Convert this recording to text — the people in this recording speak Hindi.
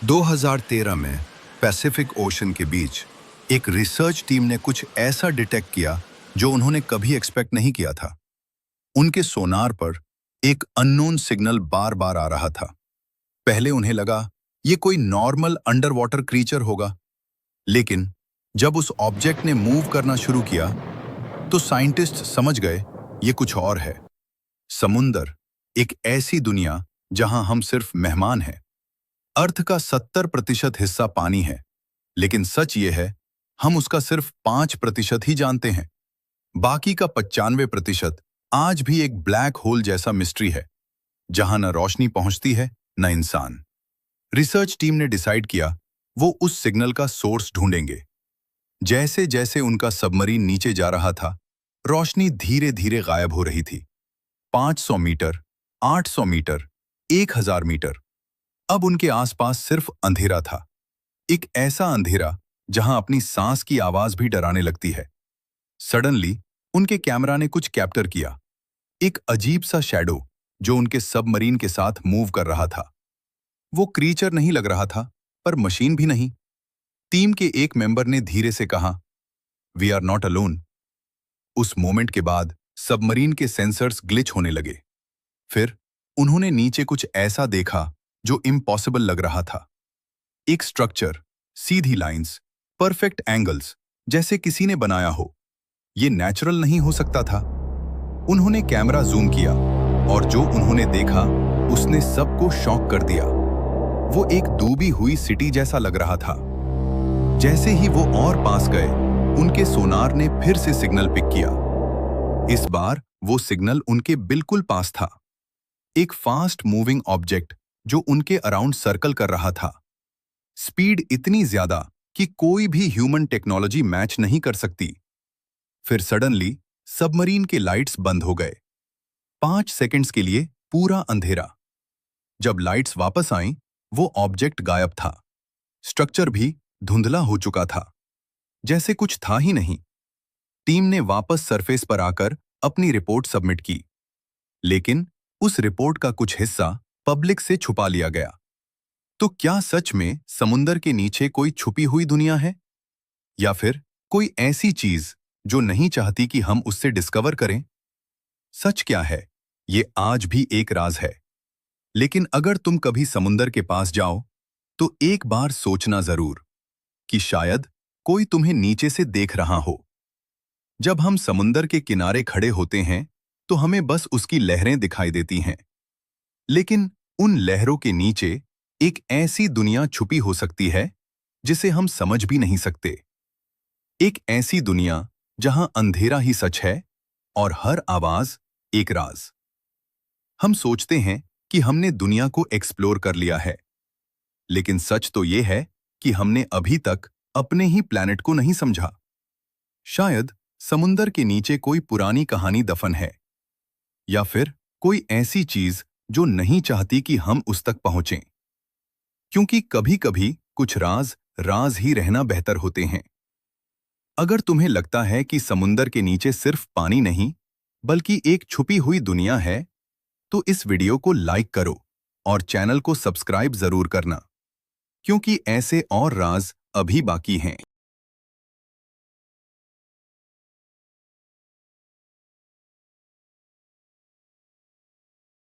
2013 में पैसिफिक ओशन के बीच एक रिसर्च टीम ने कुछ ऐसा डिटेक्ट किया जो उन्होंने कभी एक्सपेक्ट नहीं किया था। उनके सोनार पर एक अननोन सिग्नल बार बार आ रहा था। पहले उन्हें लगा ये कोई नॉर्मल अंडर वाटर क्रीचर होगा, लेकिन जब उस ऑब्जेक्ट ने मूव करना शुरू किया तो साइंटिस्ट समझ गए ये कुछ और है। समुंदर, एक ऐसी दुनिया जहां हम सिर्फ मेहमान हैं। अर्थ का 70% हिस्सा पानी है, लेकिन सच ये है हम उसका सिर्फ 5% ही जानते हैं। बाकी का 95% आज भी एक ब्लैक होल जैसा मिस्ट्री है, जहां न रोशनी पहुंचती है न इंसान। रिसर्च टीम ने डिसाइड किया वो उस सिग्नल का सोर्स ढूंढेंगे। जैसे जैसे उनका सबमरीन नीचे जा रहा था, रोशनी धीरे धीरे गायब हो रही थी। 500 मीटर, 800 मीटर, 1000 मीटर। अब उनके आसपास सिर्फ अंधेरा था। एक ऐसा अंधेरा जहां अपनी सांस की आवाज भी डराने लगती है। सडनली उनके कैमरा ने कुछ कैप्चर किया। एक अजीब सा शैडो जो उनके सबमरीन के साथ मूव कर रहा था। वो क्रीचर नहीं लग रहा था, पर मशीन भी नहीं। टीम के एक मेंबर ने धीरे से कहा, "वी आर नॉट अलोन।" उस मोमेंट के बाद सबमरीन के सेंसर्स ग्लिच होने लगे। फिर उन्होंने नीचे कुछ ऐसा देखा जो इम्पॉसिबल लग रहा था। एक स्ट्रक्चर, सीधी लाइंस, परफेक्ट एंगल्स, जैसे किसी ने बनाया हो। ये नेचुरल नहीं हो सकता था। उन्होंने कैमरा जूम किया और जो उन्होंने देखा उसने सबको शॉक कर दिया। वो एक डूबी हुई सिटी जैसा लग रहा था। जैसे ही वो और पास गए, उनके सोनार ने फिर से सिग्नल पिक किया। इस बार वो सिग्नल उनके बिल्कुल पास था। एक फास्ट मूविंग ऑब्जेक्ट जो उनके अराउंड सर्कल कर रहा था। स्पीड इतनी ज्यादा कि कोई भी ह्यूमन टेक्नोलॉजी मैच नहीं कर सकती। फिर सडनली सबमरीन के लाइट्स बंद हो गए। 5 सेकंड्स के लिए पूरा अंधेरा। जब लाइट्स वापस आईं, वो ऑब्जेक्ट गायब था। स्ट्रक्चर भी धुंधला हो चुका था, जैसे कुछ था ही नहीं। टीम ने वापस सरफेस पर आकर अपनी रिपोर्ट सबमिट की, लेकिन उस रिपोर्ट का कुछ हिस्सा पब्लिक से छुपा लिया गया। तो क्या सच में समुंदर के नीचे कोई छुपी हुई दुनिया है, या फिर कोई ऐसी चीज जो नहीं चाहती कि हम उससे डिस्कवर करें? सच क्या है, ये आज भी एक राज है। लेकिन अगर तुम कभी समुंदर के पास जाओ, तो एक बार सोचना जरूर कि शायद कोई तुम्हें नीचे से देख रहा हो। जब हम समुंदर के किनारे खड़े होते हैं, तो हमें बस उसकी लहरें दिखाई देती हैं, लेकिन उन लहरों के नीचे एक ऐसी दुनिया छुपी हो सकती है जिसे हम समझ भी नहीं सकते। एक ऐसी दुनिया जहां अंधेरा ही सच है और हर आवाज एक राज। हम सोचते हैं कि हमने दुनिया को एक्सप्लोर कर लिया है, लेकिन सच तो ये है कि हमने अभी तक अपने ही प्लैनेट को नहीं समझा। शायद समुंदर के नीचे कोई पुरानी कहानी दफन है, या फिर कोई ऐसी चीज जो नहीं चाहती कि हम उस तक पहुंचें। क्योंकि कभी-कभी कुछ राज राज ही रहना बेहतर होते हैं। अगर तुम्हें लगता है कि समुंदर के नीचे सिर्फ पानी नहीं, बल्कि एक छुपी हुई दुनिया है, तो इस वीडियो को लाइक करो और चैनल को सब्सक्राइब जरूर करना, क्योंकि ऐसे और राज अभी बाकी हैं।